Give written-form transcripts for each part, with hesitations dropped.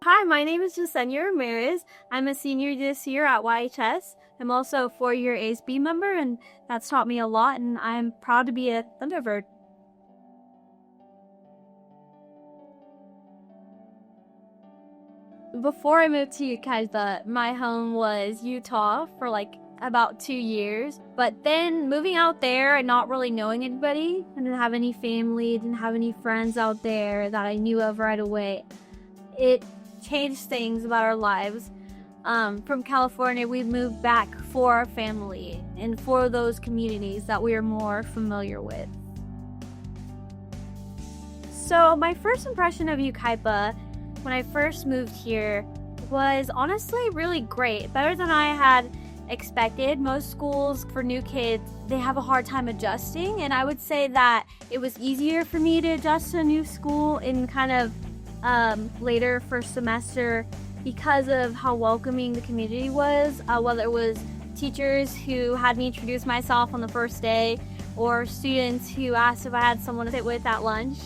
Hi, my name is Gesenia Ramirez. I'm a senior this year at YHS. I'm also a four-year ASB member, and that's taught me a lot, and I'm proud to be a Thunderbird. Before I moved to Yucaipa, my home was Utah for about 2 years. But then moving out there and not really knowing anybody, I didn't have any family, didn't have any friends out there that I knew of right away. It changed things about our lives. From California, we moved back for our family and for those communities that we are more familiar with. So my first impression of Yucaipa when I first moved here was honestly really great, better than I had expected. Most schools for new kids, they have a hard time adjusting, and I would say that it was easier for me to adjust to a new school in kind of later first semester because of how welcoming the community was, whether it was teachers who had me introduce myself on the first day or students who asked if I had someone to sit with at lunch.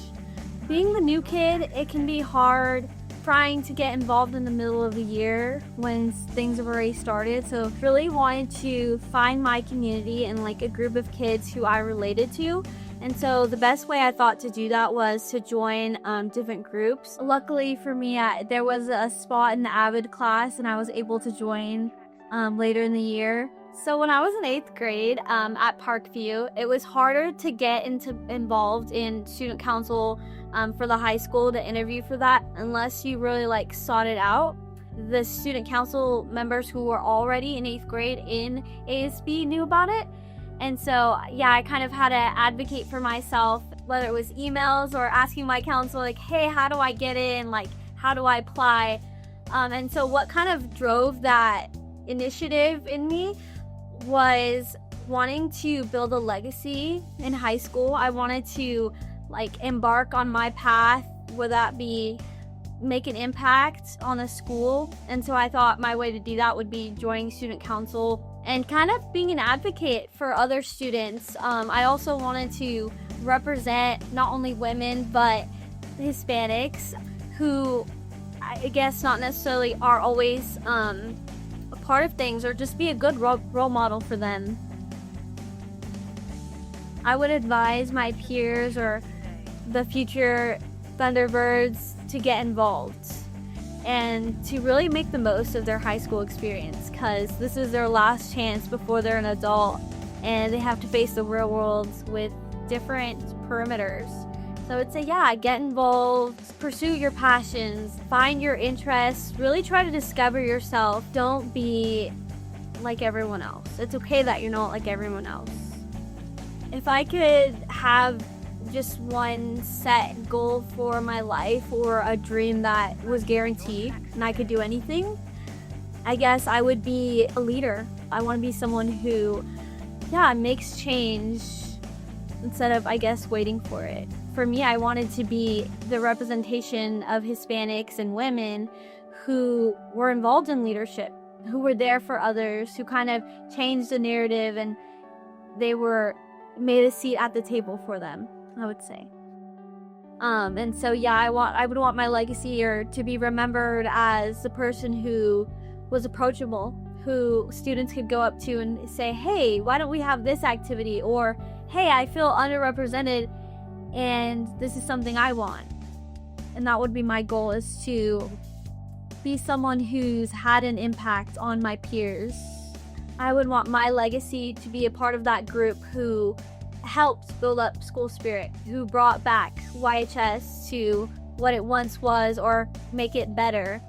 Being the new kid, it can be hard trying to get involved in the middle of the year when things have already started. So really wanted to find my community and a group of kids who I related to. And so the best way I thought to do that was to join different groups. Luckily for me, there was a spot in the AVID class and I was able to join later in the year. So when I was in 8th grade at Parkview, it was harder to get involved in student council for the high school, to interview for that, unless you really sought it out. The student council members who were already in 8th grade in ASB knew about it. And so, yeah, I kind of had to advocate for myself, whether it was emails or asking my counsel, hey, how do I get in? How do I apply? And so what kind of drove that initiative in me was wanting to build a legacy in high school. I wanted to embark on my path, would that be make an impact on the school. And so I thought my way to do that would be joining student council and kind of being an advocate for other students. I also wanted to represent not only women but Hispanics who I guess not necessarily are always a part of things, or just be a good role model for them. I would advise my peers or the future Thunderbirds to get involved and to really make the most of their high school experience, because this is their last chance before they're an adult and they have to face the real world with different perimeters. So I would say, yeah, get involved, pursue your passions, find your interests, really try to discover yourself. Don't be like everyone else. It's okay that you're not like everyone else. If I could have just one set goal for my life, or a dream that was guaranteed and I could do anything, I guess I would be a leader. I want to be someone who, makes change instead of, waiting for it. For me, I wanted to be the representation of Hispanics and women who were involved in leadership, who were there for others, who kind of changed the narrative, and they made a seat at the table for them, I would say. And so, I would want my legacy to be remembered as the person who was approachable, who students could go up to and say, hey, why don't we have this activity? Or, hey, I feel underrepresented and this is something I want. And that would be my goal, is to be someone who's had an impact on my peers. I would want my legacy to be a part of that group who helped build up school spirit, who brought back YHS to what it once was, or make it better.